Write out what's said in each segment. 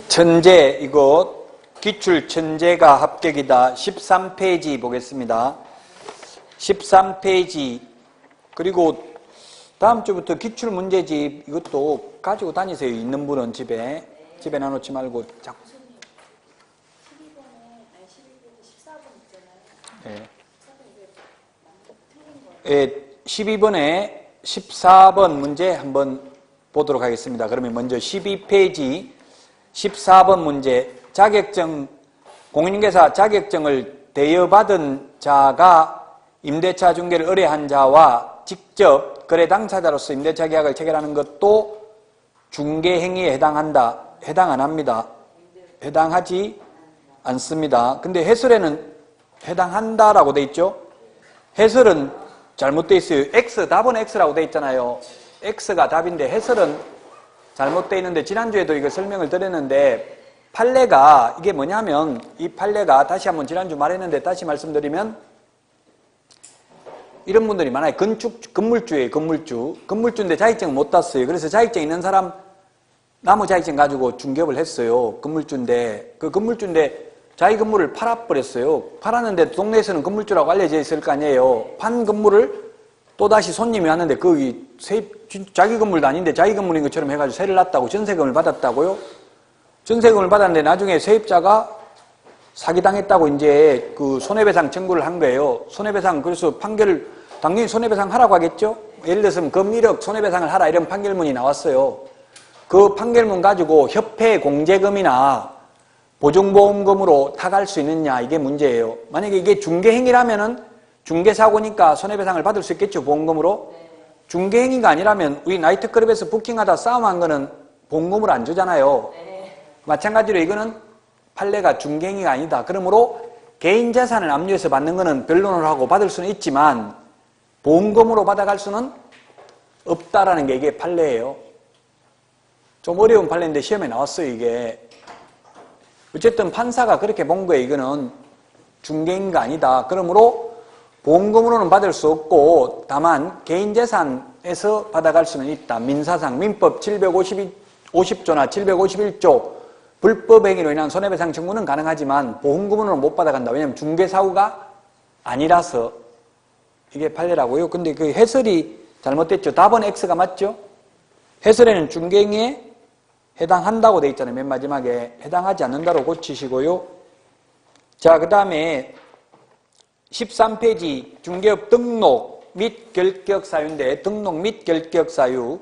천재, 이거 기출 천재가 합격이다. 13페이지 보겠습니다. 13페이지. 그리고 다음 주부터 기출 문제집 이것도 가지고 다니세요. 있는 분은 집에 놔놓지 말고. 12번에 14번 문제 한번 보도록 하겠습니다. 그러면 먼저 12페이지 14번 문제. 자격증, 공인중개사 자격증을 대여받은 자가 임대차 중개를 의뢰한 자와 직접 거래 당사자로서 임대차 계약을 체결하는 것도 중개행위에 해당한다. 해당 안 합니다. 해당하지 않습니다. 근데 해설에는 해당한다라고 돼 있죠. 해설은 잘못돼 있어요. X, 답은 X라고 돼 있잖아요. X가 답인데 해설은 잘못돼 있는데 지난주에도 이거 설명을 드렸는데 판례가 이게 뭐냐면 이 판례가 다시 한번 지난주 말했는데 다시 말씀드리면 이런 분들이 많아요. 건물주예요. 건물주인데 자격증을 못 땄어요. 그래서 자격증 있는 사람 나무 자격증 가지고 중개업을 했어요. 건물주인데 그 건물주인데 자기 건물을 팔아버렸어요. 팔았는데 동네에서는 건물주라고 알려져 있을 거 아니에요. 판 건물을 또다시 손님이 왔는데 거기 자기 건물도 아닌데 자기 건물인 것처럼 해가지고 세를 놨다고 전세금을 받았다고요. 전세금을 받았는데 나중에 세입자가 사기당했다고 이제 그 손해배상 청구를 한 거예요. 손해배상, 그래서 판결을 당연히 손해배상 하라고 하겠죠? 예를 들어서 금 1억 손해배상을 하라 이런 판결문이 나왔어요. 그 판결문 가지고 협회 공제금이나 보증보험금으로 타갈 수 있느냐 이게 문제예요. 만약에 이게 중개행위라면은 중개사고니까 손해배상을 받을 수 있겠죠. 보험금으로. 중개행위가 아니라면 우리 나이트클럽에서 부킹하다 싸움한 거는 보험금을 안 주잖아요. 마찬가지로 이거는 판례가 중개행위가 아니다. 그러므로 개인 재산을 압류해서 받는 거는 변론을 하고 받을 수는 있지만 보험금으로 받아갈 수는 없다라는 게 이게 판례예요. 좀 어려운 판례인데 시험에 나왔어요. 이게. 어쨌든 판사가 그렇게 본 거예요. 이거는 중개행위가 아니다. 그러므로 보험금으로는 받을 수 없고 다만 개인 재산에서 받아갈 수는 있다. 민사상 민법 750조나 751조 불법 행위로 인한 손해배상 청구는 가능하지만 보험금으로는 못 받아간다. 왜냐하면 중개사고가 아니라서 이게 판례라고요. 근데 그 해설이 잘못됐죠. 답은 X가 맞죠? 해설에는 중개행위에 해당한다고 돼 있잖아요. 맨 마지막에 해당하지 않는다로 고치시고요. 자, 그 다음에 13페이지 중개업 등록 및 결격 사유인데 등록 및 결격 사유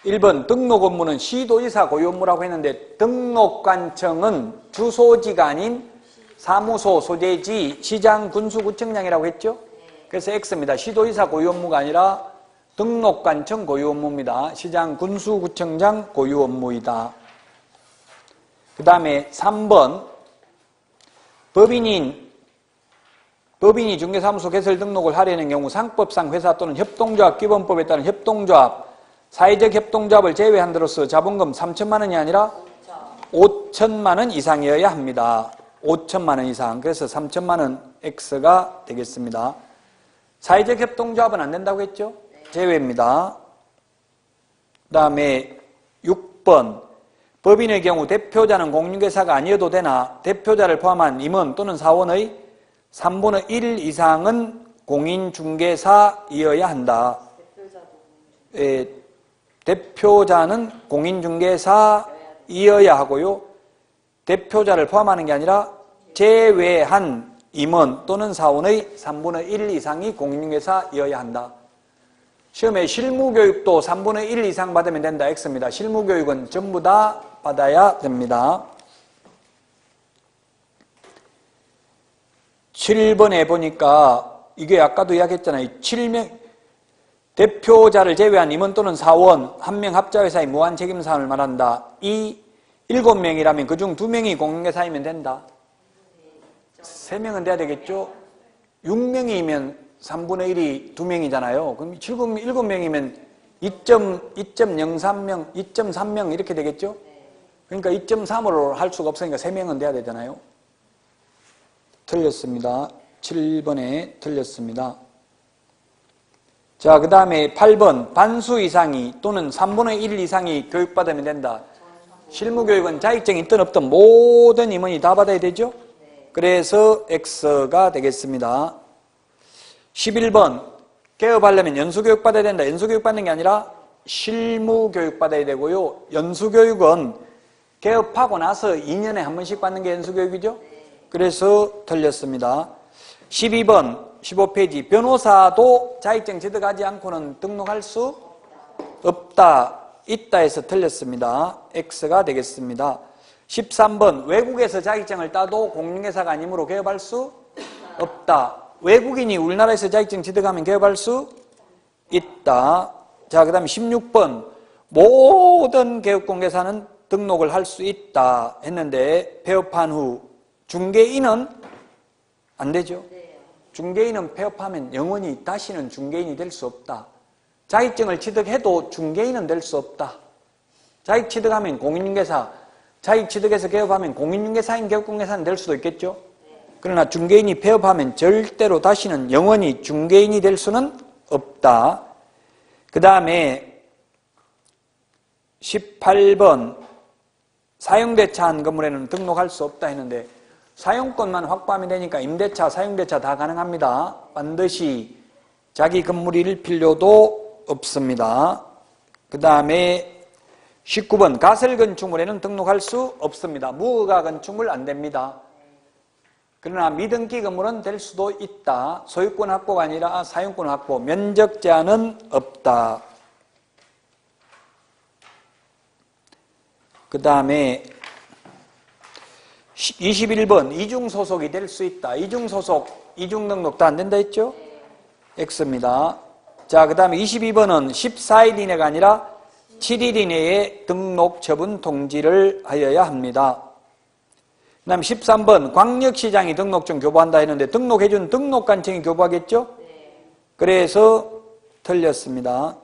1번 등록 업무는 시도지사 고유 업무라고 했는데 등록관청은 주소지가 아닌 사무소 소재지 시장 군수구청장이라고 했죠. 그래서 X입니다. 시도지사 고유 업무가 아니라 등록관청 고유 업무입니다. 시장 군수구청장 고유 업무이다. 그 다음에 3번 법인이 중개사무소 개설 등록을 하려는 경우 상법상 회사 또는 협동조합 기본법에 따른 협동조합 사회적 협동조합을 제외한 데로서 자본금 3천만 원이 아니라 5천만 원 이상이어야 합니다. 5천만 원 이상. 그래서 3천만 원 X가 되겠습니다. 사회적 협동조합은 안 된다고 했죠? 제외입니다. 그 다음에 6번 법인의 경우 대표자는 공인중개사가 아니어도 되나 대표자를 포함한 임원 또는 사원의 3분의 1 이상은 공인중개사이어야 한다. 대표자는 공인중개사이어야 하고요. 대표자를 포함하는 게 아니라 제외한 임원 또는 사원의 3분의 1 이상이 공인중개사이어야 한다. 시험에 실무교육도 3분의 1 이상 받으면 된다. X입니다. 실무교육은 전부 다 받아야 됩니다. 7번에 보니까 이게 아까도 이야기했잖아요. 7명 대표자를 제외한 임원 또는 사원 1명 합자회사의 무한책임사항을 말한다. 이 7명이라면 그중 2명이 공인중개사이면 된다. 3명은 돼야 되겠죠? 6명이면 3분의 1이 2명이잖아요. 그럼 7명이면 2.03명, 2.3명 이렇게 되겠죠? 그러니까 2.3으로 할 수가 없으니까 3명은 돼야 되잖아요. 틀렸습니다. 7번에 틀렸습니다. 자, 그 다음에 8번 반수 이상이 또는 3분의 1 이상이 교육받으면 된다. 실무교육은 자격증이 있든 없든 모든 임원이 다 받아야 되죠? 그래서 X가 되겠습니다. 11번 개업하려면 연수교육 받아야 된다. 연수교육 받는 게 아니라 실무교육 받아야 되고요. 연수교육은 개업하고 나서 2년에 한 번씩 받는 게 연수교육이죠? 그래서 틀렸습니다. 12번 15페이지 변호사도 자격증 취득하지 않고는 등록할 수 없다. 있다 해서 틀렸습니다. X가 되겠습니다. 13번 외국에서 자격증을 따도 공인중개사가 아니므로 개업할 수 없다. 외국인이 우리나라에서 자격증 취득하면 개업할 수 있다. 자, 그 다음에 16번 모든 개업공개사는 등록을 할 수 있다 했는데 폐업한 후 중개인은 안 되죠. 중개인은 폐업하면 영원히 다시는 중개인이 될 수 없다. 자격증을 취득해도 중개인은 될 수 없다. 자격 취득하면 공인중개사, 자격 취득해서 개업하면 공인중개사인 개업공개사는 될 수도 있겠죠. 그러나 중개인이 폐업하면 절대로 다시는 영원히 중개인이 될 수는 없다. 그 다음에 18번 사용대차한 건물에는 등록할 수 없다 했는데 사용권만 확보하면 되니까 임대차, 사용대차 다 가능합니다. 반드시 자기 건물일 필요도 없습니다. 그 다음에 19번 가설 건축물에는 등록할 수 없습니다. 무허가 건축물 안 됩니다. 그러나 미등기 건물은 될 수도 있다. 소유권 확보가 아니라 사용권 확보, 면적 제한은 없다. 그 다음에 21번 이중소속이 될 수 있다. 이중소속, 이중등록 다 안 된다 했죠? X입니다. 자, 그 다음에 22번은 14일 이내가 아니라 7일 이내에 등록 처분 통지를 하여야 합니다. 그 다음에 13번 광역시장이 등록증 교부한다 했는데 등록해준 등록관청이 교부하겠죠? 그래서 틀렸습니다.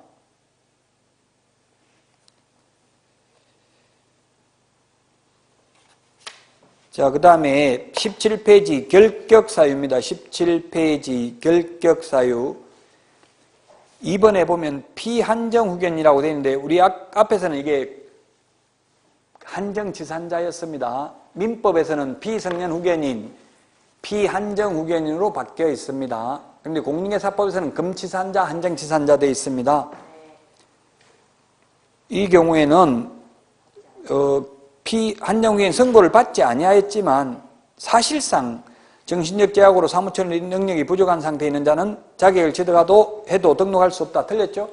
자, 그 다음에 17페이지 결격사유입니다. 17페이지 결격사유. 2번에 보면 피한정후견이라고 되어 있는데 우리 앞에서는 이게 한정치산자였습니다. 민법에서는 비성년후견인, 피한정후견인으로 바뀌어 있습니다. 그런데 공인중개사법에서는 금치산자, 한정치산자 되어 있습니다. 이 경우에는 피한정후견인 선고를 받지 아니하였지만 사실상 정신적 제약으로 사무처 능력이 부족한 상태에 있는 자는 자격을 취득하도 해도 등록할 수 없다. 틀렸죠?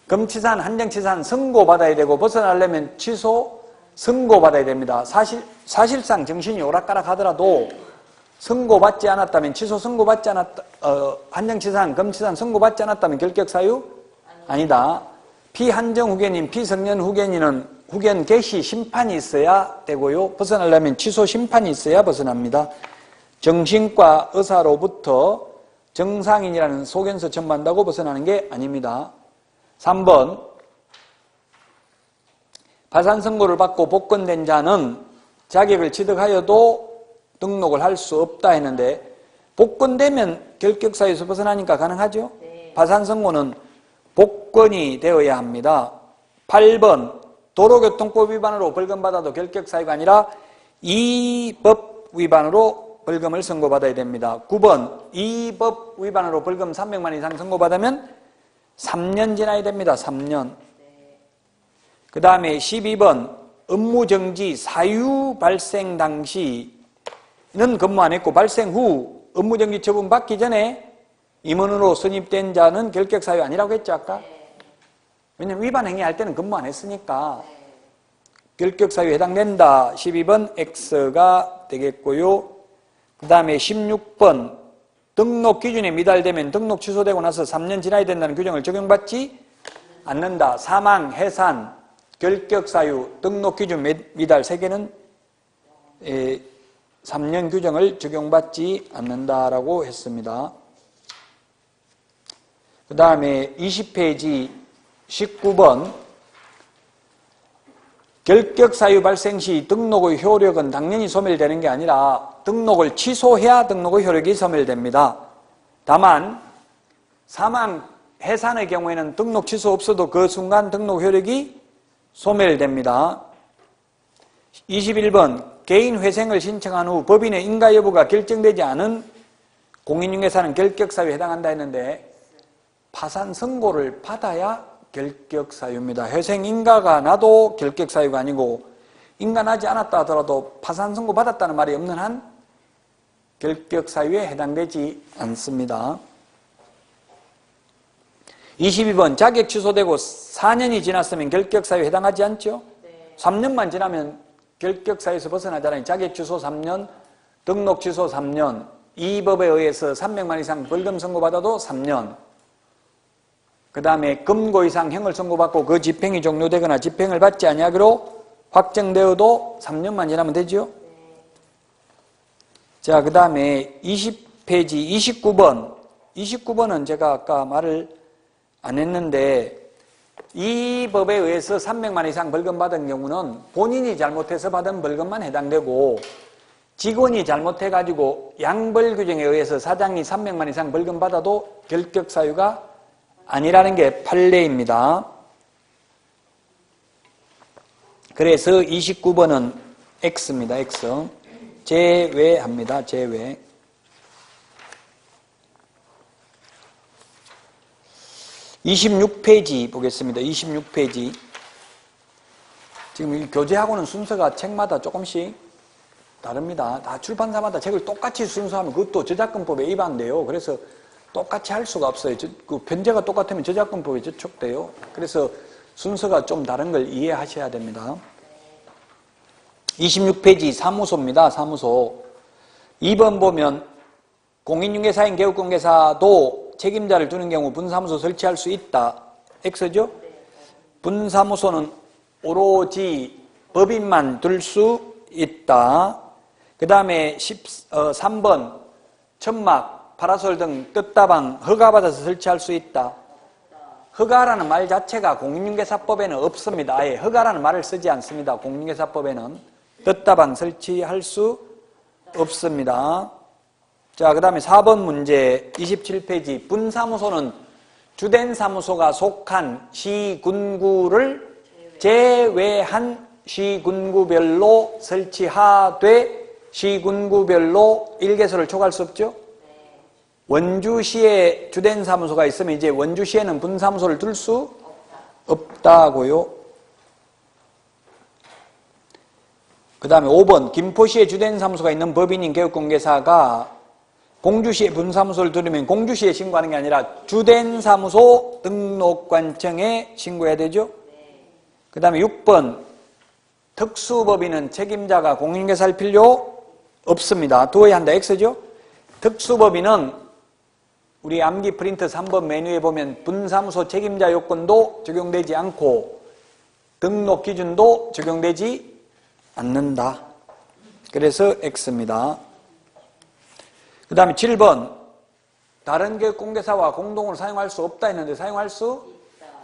금치산, 한정치산 선고받아야 되고 벗어나려면 취소, 선고받아야 됩니다. 사실상 정신이 오락가락 하더라도 선고받지 않았다면 취소 선고받지 않았다, 한정치산, 금치산 선고받지 않았다면 결격사유? 아니다. 피한정후견인, 피성년후견인은 후견 개시 심판이 있어야 되고요. 벗어나려면 취소 심판이 있어야 벗어납니다. 정신과 의사로부터 정상인이라는 소견서 첨부한다고 벗어나는 게 아닙니다. 3번 파산선고를 받고 복권된 자는 자격을 취득하여도 등록을 할 수 없다 했는데 복권되면 결격사유에서 벗어나니까 가능하죠? 파산선고는 복권이 되어야 합니다. 8번 도로교통법 위반으로 벌금받아도 결격사유가 아니라 이 법 위반으로 벌금을 선고받아야 됩니다. 9번 이 법 위반으로 벌금 300만 원 이상 선고받으면 3년 지나야 됩니다. 3년. 그 다음에 12번 업무정지 사유 발생 당시는 근무 안 했고 발생 후 업무정지 처분 받기 전에 임원으로 선임된 자는 결격사유 아니라고 했죠 아까? 왜냐면 위반 행위할 때는 근무 안 했으니까 결격사유에 해당된다. 12번 X가 되겠고요. 그 다음에 16번 등록 기준에 미달되면 등록 취소되고 나서 3년 지나야 된다는 규정을 적용받지 않는다. 사망, 해산, 결격사유, 등록 기준 미달 3개는 3년 규정을 적용받지 않는다라고 했습니다. 그 다음에 20페이지 19번 결격사유 발생 시 등록의 효력은 당연히 소멸되는 게 아니라 등록을 취소해야 등록의 효력이 소멸됩니다. 다만 사망, 해산의 경우에는 등록 취소 없어도 그 순간 등록 효력이 소멸됩니다. 21번 개인 회생을 신청한 후 법인의 인가 여부가 결정되지 않은 공인중개사는 결격사유에 해당한다 했는데 파산 선고를 받아야 결격사유입니다. 회생 인가가 나도 결격사유가 아니고 인가 나지 않았다 하더라도 파산 선고 받았다는 말이 없는 한 결격사유에 해당되지 않습니다. 22번 자격 취소되고 4년이 지났으면 결격사유에 해당하지 않죠? 3년만 지나면 결격사유에서 벗어나잖아요. 자격 취소 3년, 등록 취소 3년, 이 법에 의해서 300만 이상 벌금 선고받아도 3년, 그 다음에 금고 이상 형을 선고받고 그 집행이 종료되거나 집행을 받지 아니하기로 확정되어도 3년만 지나면 되죠? 자, 그 다음에 20페이지 29번. 29번은 제가 아까 말을 안 했는데 이 법에 의해서 300만 이상 벌금 받은 경우는 본인이 잘못해서 받은 벌금만 해당되고 직원이 잘못해가지고 양벌 규정에 의해서 사장이 300만 이상 벌금 받아도 결격 사유가 아니라는 게 판례입니다. 그래서 29번은 X입니다. X. 제외합니다. 제외. 26페이지 보겠습니다. 26페이지. 지금 이 교재하고는 순서가 책마다 조금씩 다릅니다. 다 출판사마다 책을 똑같이 순서하면 그것도 저작권법에 위반돼요. 그래서 똑같이 할 수가 없어요. 그 편제가 똑같으면 저작권법에 저촉돼요. 그래서 순서가 좀 다른 걸 이해하셔야 됩니다. 26페이지 사무소입니다. 사무소. 2번 보면 공인중개사인 개업공개사도 책임자를 두는 경우 분사무소 설치할 수 있다. X죠? 분사무소는 오로지 법인만 둘 수 있다. 그 다음에 3번 천막, 파라솔 등 뜻다방 허가받아서 설치할 수 있다. 허가라는 말 자체가 공인중개사법에는 없습니다. 아예 허가라는 말을 쓰지 않습니다. 공인중개사법에는 뜻다방 설치할 수 없습니다. 자, 그 다음에 4번 문제 27페이지. 분사무소는 주된 사무소가 속한 시군구를 제외한 시군구별로 설치하되 시군구별로 일개소를 초과할 수 없죠? 원주시에 주된 사무소가 있으면 이제 원주시에는 분사무소를 둘 수 없다고요. 그 다음에 5번 김포시에 주된 사무소가 있는 법인인 개업공개사가 공주시에 분사무소를 두르면 공주시에 신고하는 게 아니라 주된 사무소 등록관청에 신고해야 되죠. 그 다음에 6번 특수법인은 책임자가 공인중개사일 필요 없습니다. 두어야 한다. X죠. 특수법인은 우리 암기 프린트 3번 메뉴에 보면 분사무소 책임자 요건도 적용되지 않고 등록 기준도 적용되지 않는다. 그래서 X입니다. 그 다음에 7번 다른 개업공개사와 공동으로 사용할 수 없다 했는데 사용할 수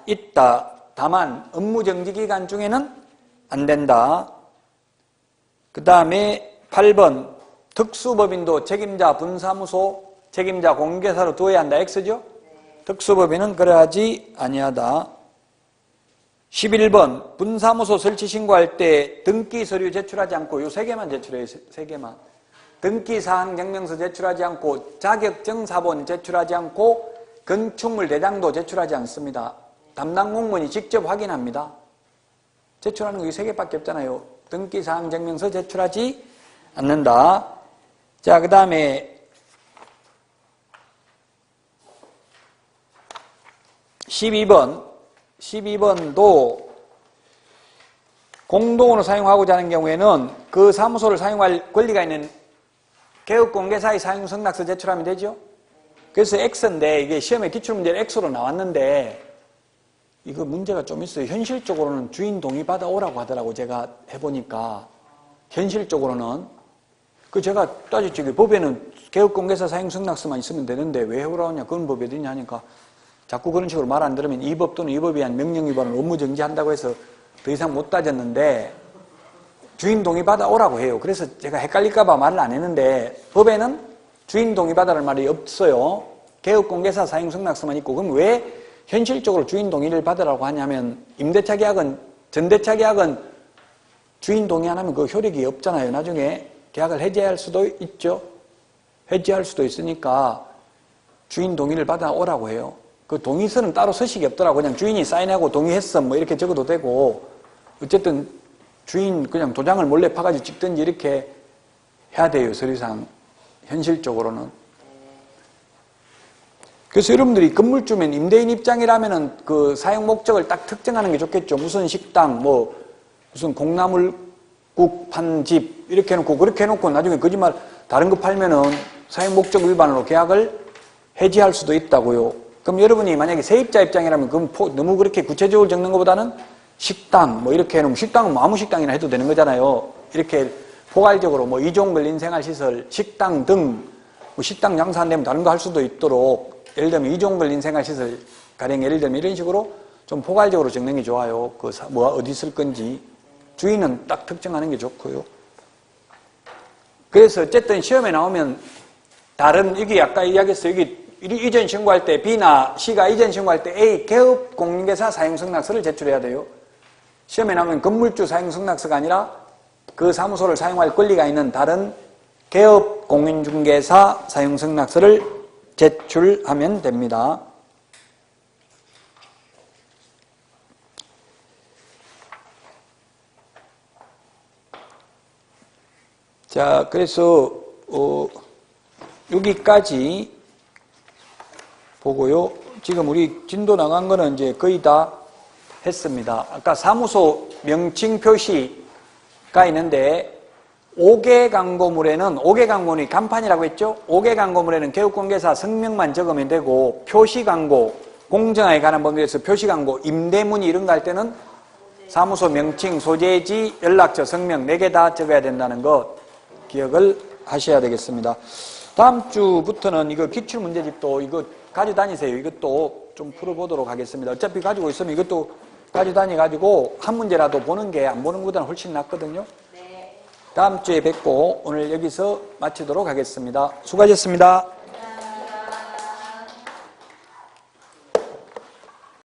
있다. 다만 업무정지기간 중에는 안 된다. 그 다음에 8번 특수법인도 책임자 분사무소 책임자 공개사로 두어야 한다. X죠? 특수법인은 그러하지 아니하다. 11번 분사무소 설치 신고할 때 등기 서류 제출하지 않고 요 3개만 제출해요. 3개만. 등기사항 증명서 제출하지 않고 자격증 사본 제출하지 않고 건축물 대장도 제출하지 않습니다. 담당 공무원이 직접 확인합니다. 제출하는 거 이 3개밖에 없잖아요. 등기사항 증명서 제출하지 않는다. 자, 그 다음에 12번도 공동으로 사용하고자 하는 경우에는 그 사무소를 사용할 권리가 있는 개업공개사의 사용승낙서 제출하면 되죠. 그래서 X인데 이게 시험에 기출문제로 X로 나왔는데 이거 문제가 좀 있어요. 현실적으로는 주인 동의 받아오라고 하더라고. 제가 해보니까 현실적으로는 제가 따졌죠. 법에는 개업공개사 사용승낙서만 있으면 되는데 왜 해오라고 하냐. 그건 법에 어디냐 하니까 자꾸 그런 식으로 말 안 들으면 이 법 또는 이 법에 의한 명령 위반을 업무정지한다고 해서 더 이상 못 따졌는데 주인 동의 받아오라고 해요. 그래서 제가 헷갈릴까봐 말을 안 했는데 법에는 주인 동의 받아라는 말이 없어요. 개업공개사 사용승낙서만 있고 그럼 왜 현실적으로 주인 동의를 받으라고 하냐면 임대차 계약은 전대차 계약은 주인 동의 안 하면 그 효력이 없잖아요. 나중에 계약을 해지할 수도 있죠. 해지할 수도 있으니까 주인 동의를 받아 오라고 해요. 그 동의서는 따로 서식이 없더라고. 그냥 주인이 사인하고 동의했어 뭐 이렇게 적어도 되고, 어쨌든 주인 그냥 도장을 몰래 파가지고 찍든지 이렇게 해야 돼요. 서류상 현실적으로는. 그래서 여러분들이 건물주면 임대인 입장이라면은 그 사용 목적을 딱 특정하는 게 좋겠죠. 무슨 식당, 뭐 무슨 콩나물국 판 집 이렇게 해놓고, 그렇게 해놓고 나중에 거짓말 다른 거 팔면은 사용 목적 위반으로 계약을 해지할 수도 있다고요. 그럼 여러분이 만약에 세입자 입장이라면 그럼 너무 그렇게 구체적으로 적는 것보다는 식당 뭐 이렇게 해놓으면, 식당은 뭐 아무 식당이나 해도 되는 거잖아요. 이렇게 포괄적으로 뭐 2종 근린 생활시설, 식당 등, 뭐 식당 장사 안 되면 다른 거 할 수도 있도록, 예를 들면 2종 근린 생활시설 가령 예를 들면 이런 식으로 좀 포괄적으로 적는 게 좋아요. 그 뭐 어디 쓸 건지 주인은 딱 특정하는 게 좋고요. 그래서 어쨌든 시험에 나오면 다른, 여기 아까 이야기했어요. 여기 이전 신고할 때 B나 C가 이전 신고할 때 A 개업 공인중개사 사용승낙서를 제출해야 돼요. 시험에 나오면 건물주 사용승낙서가 아니라 그 사무소를 사용할 권리가 있는 다른 개업 공인중개사 사용승낙서를 제출하면 됩니다. 자, 그래서 여기까지 보고요. 지금 우리 진도 나간 거는 이제 거의 다 했습니다. 아까 사무소 명칭 표시가 있는데 5개 광고물에는, 5개 광고물이 간판이라고 했죠? 5개 광고물에는 개업공개사 성명만 적으면 되고, 표시 광고, 공정하게 관한 법률에서 표시 광고, 임대문의 이런 거 할 때는 사무소 명칭, 소재지, 연락처, 성명 4개 다 적어야 된다는 것 기억을 하셔야 되겠습니다. 다음 주부터는 이거 기출문제집도 이거 가져다니세요. 이것도 좀 풀어보도록 하겠습니다. 어차피 가지고 있으면 이것도 가져다니가지고 한 문제라도 보는 게 안 보는 것보다는 훨씬 낫거든요. 네. 다음 주에 뵙고 오늘 여기서 마치도록 하겠습니다. 수고하셨습니다.